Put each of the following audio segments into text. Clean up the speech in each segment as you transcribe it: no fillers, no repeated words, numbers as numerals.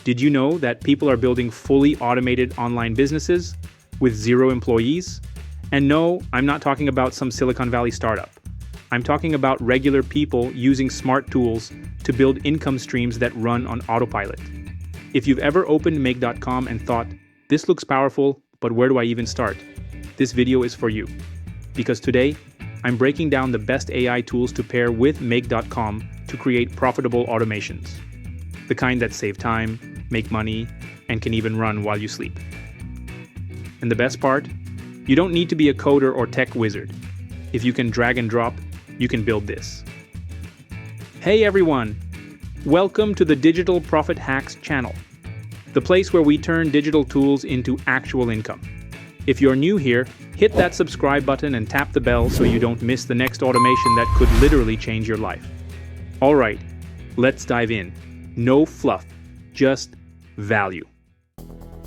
Did you know that people are building fully automated online businesses with 0 employees? And no, I'm not talking about some Silicon Valley startup. I'm talking about regular people using smart tools to build income streams that run on autopilot. If you've ever opened Make.com and thought, this looks powerful, but where do I even start? This video is for you. Because today, I'm breaking down the best AI tools to pair with Make.com to create profitable automations. The kind that save time, make money, and can even run while you sleep. And the best part? You don't need to be a coder or tech wizard. If you can drag and drop, you can build this. Hey everyone! Welcome to the Digital Profit Hacks channel, the place where we turn digital tools into actual income. If you're new here, hit that subscribe button and tap the bell so you don't miss the next automation that could literally change your life. Alright, let's dive in. No fluff, just value.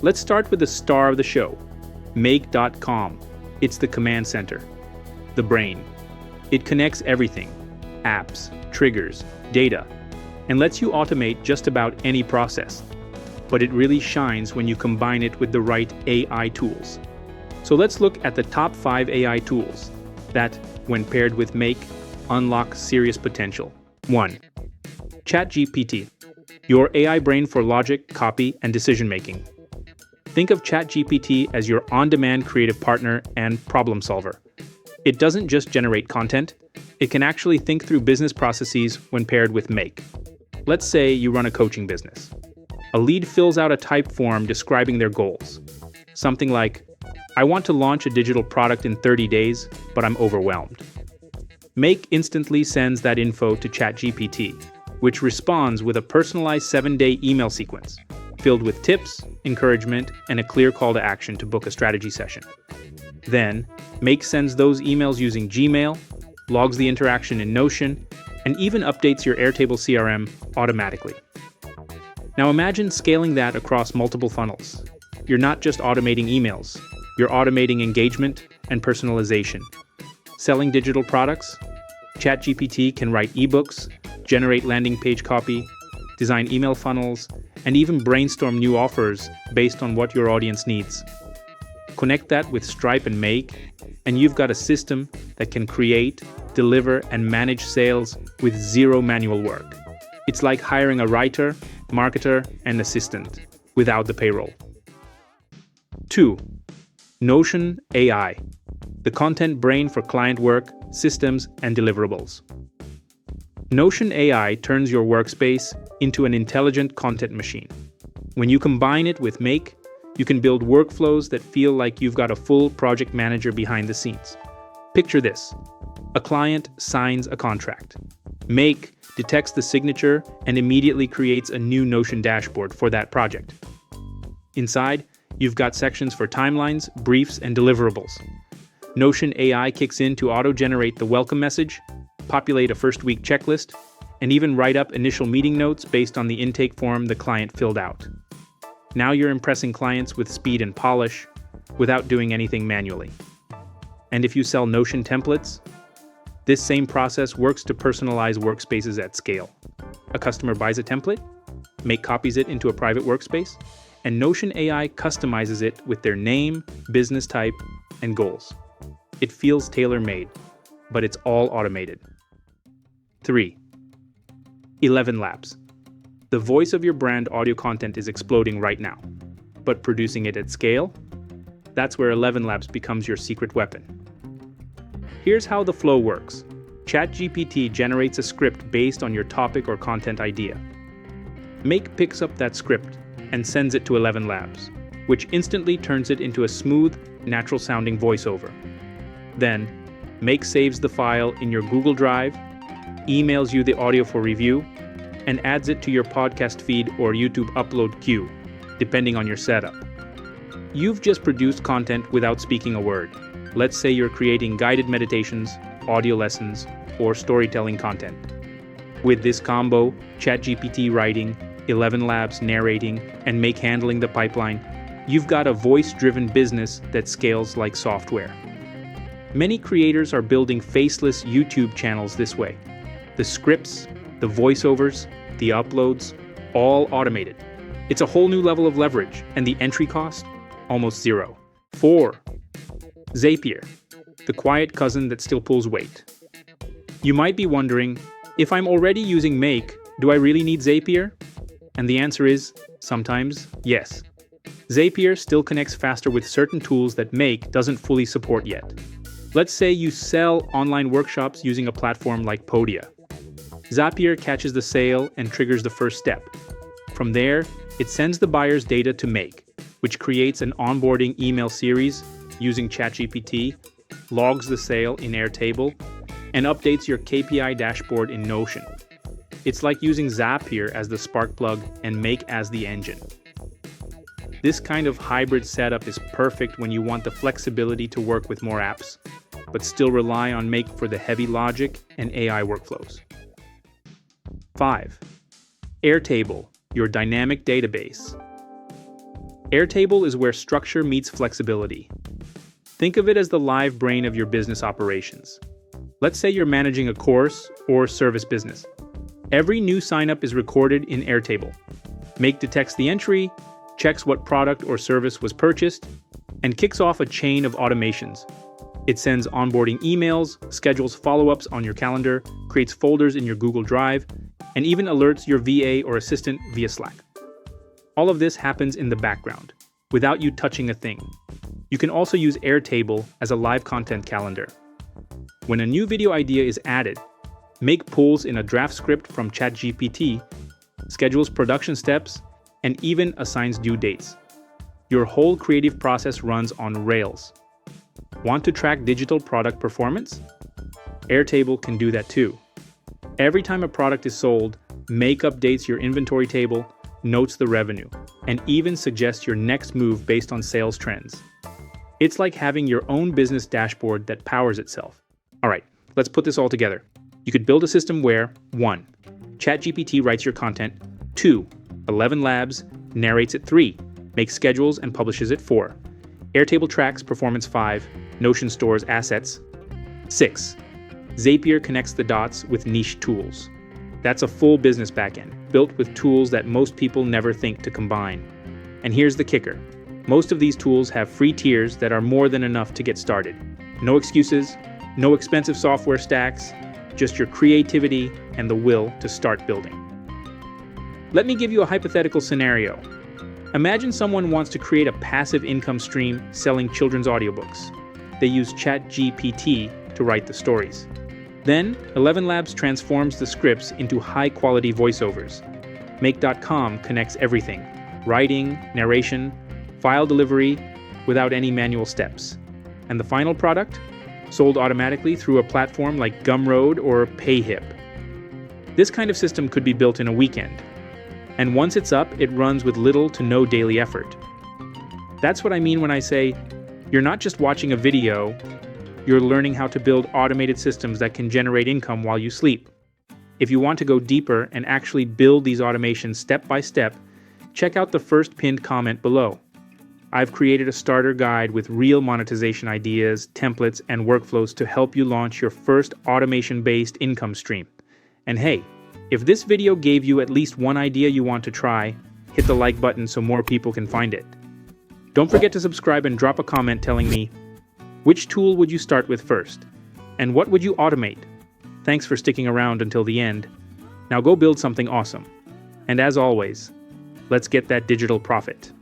Let's start with the star of the show, Make.com. It's the command center, the brain. It connects everything, apps, triggers, data, and lets you automate just about any process. But it really shines when you combine it with the right AI tools. So let's look at the top 5 AI tools that, when paired with Make, unlock serious potential. 1. ChatGPT, your AI brain for logic, copy, and decision-making. Think of ChatGPT as your on-demand creative partner and problem solver. It doesn't just generate content, it can actually think through business processes when paired with Make. Let's say you run a coaching business. A lead fills out a type form describing their goals. Something like, I want to launch a digital product in 30 days, but I'm overwhelmed. Make instantly sends that info to ChatGPT, which responds with a personalized 7-day email sequence, filled with tips, encouragement, and a clear call to action to book a strategy session. Then, Make sends those emails using Gmail, logs the interaction in Notion, and even updates your Airtable CRM automatically. Now imagine scaling that across multiple funnels. You're not just automating emails, you're automating engagement and personalization. Selling digital products? ChatGPT can write ebooks, generate landing page copy, design email funnels, and even brainstorm new offers based on what your audience needs. Connect that with Stripe and Make, and you've got a system that can create, deliver, and manage sales with 0 manual work. It's like hiring a writer, marketer, and assistant without the payroll. 2. Notion AI, the content brain for client work, systems, and deliverables. Notion AI turns your workspace into an intelligent content machine. When you combine it with Make, you can build workflows that feel like you've got a full project manager behind the scenes. Picture this. A client signs a contract. Make detects the signature and immediately creates a new Notion dashboard for that project. Inside, you've got sections for timelines, briefs, and deliverables. Notion AI kicks in to auto-generate the welcome message, populate a first-week checklist, and even write up initial meeting notes based on the intake form the client filled out. Now you're impressing clients with speed and polish without doing anything manually. And if you sell Notion templates, this same process works to personalize workspaces at scale. A customer buys a template, Make copies it into a private workspace, and Notion AI customizes it with their name, business type, and goals. It feels tailor-made, but it's all automated. 3. ElevenLabs. The voice of your brand audio content is exploding right now, but producing it at scale? That's where ElevenLabs becomes your secret weapon. Here's how the flow works. ChatGPT generates a script based on your topic or content idea. Make picks up that script and sends it to ElevenLabs, which instantly turns it into a smooth, natural-sounding voiceover. Then, Make saves the file in your Google Drive, emails you the audio for review, and adds it to your podcast feed or YouTube upload queue, depending on your setup. You've just produced content without speaking a word. Let's say you're creating guided meditations, audio lessons, or storytelling content. With this combo, ChatGPT writing, ElevenLabs narrating, and Make handling the pipeline, you've got a voice-driven business that scales like software. Many creators are building faceless YouTube channels this way. The scripts, the voiceovers, the uploads, all automated. It's a whole new level of leverage, and the entry cost? Almost zero. 4. Zapier, the quiet cousin that still pulls weight. You might be wondering, if I'm already using Make, do I really need Zapier? And the answer is, sometimes, yes. Zapier still connects faster with certain tools that Make doesn't fully support yet. Let's say you sell online workshops using a platform like Podia. Zapier catches the sale and triggers the first step. From there, it sends the buyer's data to Make, which creates an onboarding email series using ChatGPT, logs the sale in Airtable, and updates your KPI dashboard in Notion. It's like using Zapier as the spark plug and Make as the engine. This kind of hybrid setup is perfect when you want the flexibility to work with more apps, but still rely on Make for the heavy logic and AI workflows. 5. Airtable, your dynamic database. Airtable is where structure meets flexibility. Think of it as the live brain of your business operations. Let's say you're managing a course or service business. Every new sign-up is recorded in Airtable. Make detects the entry, checks what product or service was purchased, and kicks off a chain of automations. It sends onboarding emails, schedules follow-ups on your calendar, creates folders in your Google Drive, and even alerts your VA or assistant via Slack. All of this happens in the background, without you touching a thing. You can also use Airtable as a live content calendar. When a new video idea is added, Make pulls in a draft script from ChatGPT, schedules production steps, and even assigns due dates. Your whole creative process runs on rails. Want to track digital product performance? Airtable can do that too. Every time a product is sold, Make updates your inventory table, notes the revenue, and even suggests your next move based on sales trends. It's like having your own business dashboard that powers itself. All right, let's put this all together. You could build a system where 1. ChatGPT writes your content, 2. ElevenLabs narrates it, 3. Makes schedules and publishes it, 4. Airtable tracks performance, 5. Notion stores assets, 6. Zapier connects the dots with niche tools. That's a full business backend, built with tools that most people never think to combine. And here's the kicker. Most of these tools have free tiers that are more than enough to get started. No excuses, no expensive software stacks, just your creativity and the will to start building. Let me give you a hypothetical scenario. Imagine someone wants to create a passive income stream selling children's audiobooks. They use ChatGPT to write the stories. Then, ElevenLabs transforms the scripts into high-quality voiceovers. Make.com connects everything: writing, narration, file delivery, without any manual steps. And the final product? Sold automatically through a platform like Gumroad or PayHip. This kind of system could be built in a weekend. And once it's up, it runs with little to no daily effort. That's what I mean when I say, you're not just watching a video, you're learning how to build automated systems that can generate income while you sleep. If you want to go deeper and actually build these automations step by step, check out the first pinned comment below. I've created a starter guide with real monetization ideas, templates, and workflows to help you launch your first automation-based income stream. And hey, if this video gave you at least one idea you want to try, hit the like button so more people can find it. Don't forget to subscribe and drop a comment telling me, which tool would you start with first? And what would you automate? Thanks for sticking around until the end. Now go build something awesome. And as always, let's get that digital profit.